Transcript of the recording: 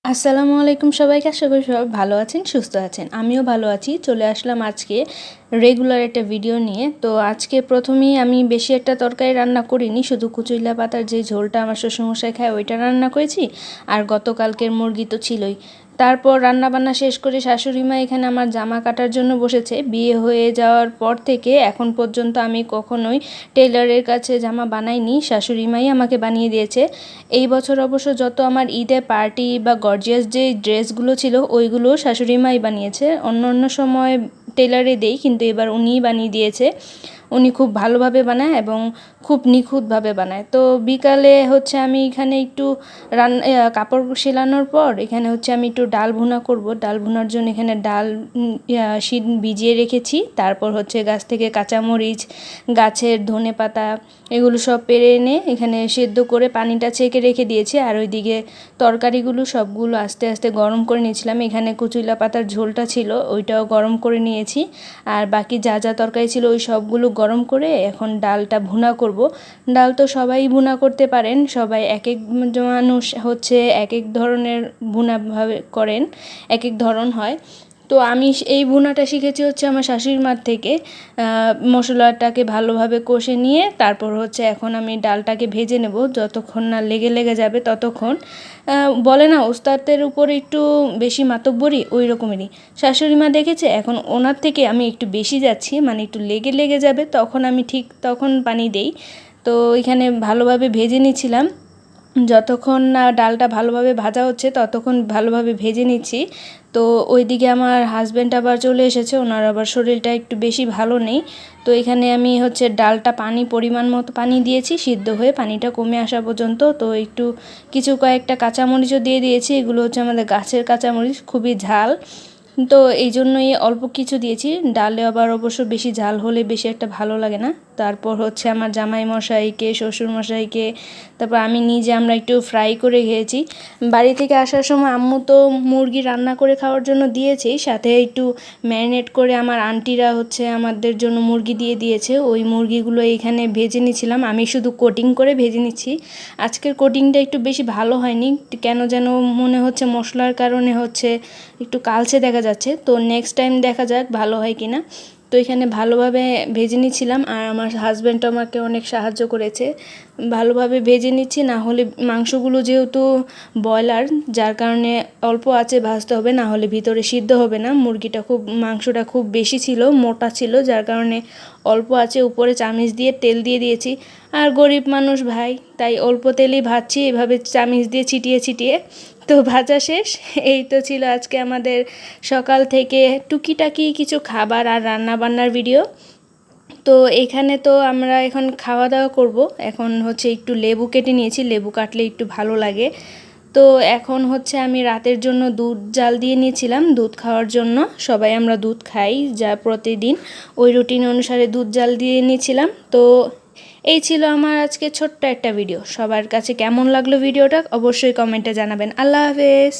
আসসালামু আলাইকুম সবাইকে। আশা করি সবাই ভালো আছেন, সুস্থ আছেন। আমিও ভালো আছি। চলে আসলাম আজকে রেগুলার একটা ভিডিও নিয়ে। তো আজকে প্রথমেই আমি বেশি একটা তরকারি রান্না করিনি, শুধু কুচুইলা পাতার যে ঝোলটা আমার শ্বশুরমশাই খায় ওইটা রান্না করেছি। আর গতকালকের মুরগি তো ছিলই। তারপর রান্নাবান্না শেষ করে শাশুড়ি মা এখানে আমার জামা কাটার জন্য বসেছে। বিয়ে হয়ে যাওয়ার পর থেকে এখন পর্যন্ত আমি কখনোই টেইলরের কাছে জামা বানাইনি, শাশুড়ি মাই আমাকে বানিয়ে দিয়েছে। এই বছর অবশ্য যত আমার ঈদে পার্টি বা গর্জিয়াস যে ড্রেসগুলো ছিল ওইগুলো শাশুড়ি মাই বানিয়েছে। অন্য অন্য সময় টেলারে দেই, কিন্তু এবার উনিই বানিয়ে দিয়েছে। উনি খুব ভালোভাবে বানায় এবং খুব নিখুঁতভাবে বানায়। তো বিকালে হচ্ছে আমি এখানে একটু কাপড় সেলানোর পর এখানে হচ্ছে আমি একটু ডাল ভুনা করব। ডাল ভুনার জন্য এখানে ডাল শীত ভিজিয়ে রেখেছি। তারপর হচ্ছে গাছ থেকে কাঁচামরিচ, গাছের ধনেপাতা এগুলো সব পেড়ে এনে এখানে সেদ্ধ করে পানিটা ছেঁকে রেখে দিয়েছি। আর ওইদিকে তরকারিগুলো সবগুলো আস্তে আস্তে গরম করে নিয়েছিলাম। এখানে কচুইলা পাতার ঝোলটা ছিল, ওইটাও গরম করে নিয়েছি। আর বাকি যা যা তরকারি ছিল ওই সবগুলো গরম করে এখন ডালটা ভুনা করব। ডাল তো সবাই ভুনা করতে পারেন, সবাই এক এক মানুষ হচ্ছে এক এক ধরনের ভুনাভাবে করেন, এক এক ধরন হয়। তো আমি এই ভুনাটা শিখেছি হচ্ছে আমার শাশুড়ির মার থেকে। মশলাটাকে ভালোভাবে কষে নিয়ে তারপর হচ্ছে এখন আমি ডালটাকে ভেজে নেব, যতক্ষণ না লেগে লেগে যাবে ততক্ষণ। বলে না ওস্তাদের উপর একটু বেশি মাতব্বরি, ওই রকমেরই শাশুড়ি মা দেখেছে। এখন ওনার থেকে আমি একটু বেশি যাচ্ছি, মানে একটু লেগে লেগে যাবে তখন আমি ঠিক তখন পানি দেই। তো এখানে ভালোভাবে ভেজে নিচ্ছিলাম। যতক্ষণ না ডালটা ভালোভাবে ভাজা হচ্ছে ততক্ষণ ভালোভাবে ভেজে নিচ্ছি। তো ওইদিকে আমার হাজব্যান্ড আবার চলে এসেছে, ওনার আবার শরীরটা একটু বেশি ভালো নেই। তো এখানে আমি হচ্ছে ডালটা পরিমাণ মতো পানি দিয়েছি, সিদ্ধ হয়ে পানিটা কমে আসা পর্যন্ত। তো একটু কয়েকটা কাঁচামরিচও দিয়ে দিয়েছি। এগুলো হচ্ছে আমাদের গাছের কাঁচামরিচ, খুবই ঝাল। তো এই জন্যই অল্প কিছু দিয়েছি। ডালে আবার অবশ্য বেশি ঝাল হলে বেশি একটা ভালো লাগে না। তারপর হচ্ছে আমার জামাই মশাইকে, শ্বশুর মশাইকে, তারপর আমি নিজে আমরা একটু ফ্রাই করে খেয়েছি। বাড়ি থেকে আসার সময় আম্মু তো মুরগি রান্না করে খাওয়ার জন্য দিয়েছে, সাথে একটু ম্যারিনেট করে আমার আন্টিরা হচ্ছে আমাদের জন্য মুরগি দিয়ে দিয়েছে। ওই মুরগিগুলো এইখানে ভেজে নিচ্ছিলাম, আমি শুধু কোটিং করে ভেজে নিচ্ছি। আজকের কোটিংটা একটু বেশি ভালো হয়নি, কেন যেন মনে হচ্ছে মশলার কারণে হচ্ছে একটু কালচে দেখা যাচ্ছে। তো নেক্সট টাইম দেখা যাক ভালো হয় কি না। তো এখানে ভালোভাবে ভেজে নিচ্ছিলাম, আর আমার হাজব্যান্ড আমাকে অনেক সাহায্য করেছে। ভালোভাবে ভেজে নিচ্ছি, না হলে মাংসগুলো যেহেতু ব্রয়লার, যার কারণে অল্প আঁচে ভাজতে হবে, না হলে ভিতরে সিদ্ধ হবে না। মাংসটা খুব বেশি ছিল, মোটা ছিল, যার কারণে অল্প আঁচে উপরে চামিচ দিয়ে তেল দিয়ে দিয়েছি। আর গরিব মানুষ ভাই, তাই অল্প তেলেই ভাজছি, এভাবে চামিচ দিয়ে ছিটিয়ে ছিটিয়ে। তো ভাজা শেষ। এই তো ছিল আজকে আমাদের সকাল থেকে টুকিটাকি কিছু খাবার আর রান্না বান্নার ভিডিও। তো এখানে তো আমরা এখন খাওয়া দাওয়া করব। এখন হচ্ছে একটু লেবু কেটে নিয়েছি, লেবু কাটলে একটু ভালো লাগে। তো এখন হচ্ছে আমি রাতের জন্য দুধ জাল দিয়ে নিয়েছিলাম, দুধ খাওয়ার জন্য। সবাই আমরা দুধ খাই যা প্রতিদিন, ওই রুটিন অনুসারে দুধ জাল দিয়ে নিয়েছিলাম। তো এই ছিল আমার আজকে ছোট্ট একটা ভিডিও। সবার কাছে কেমন লাগলো ভিডিওটা অবশ্যই কমেন্টে জানাবেন। আল্লাহ হাফেজ।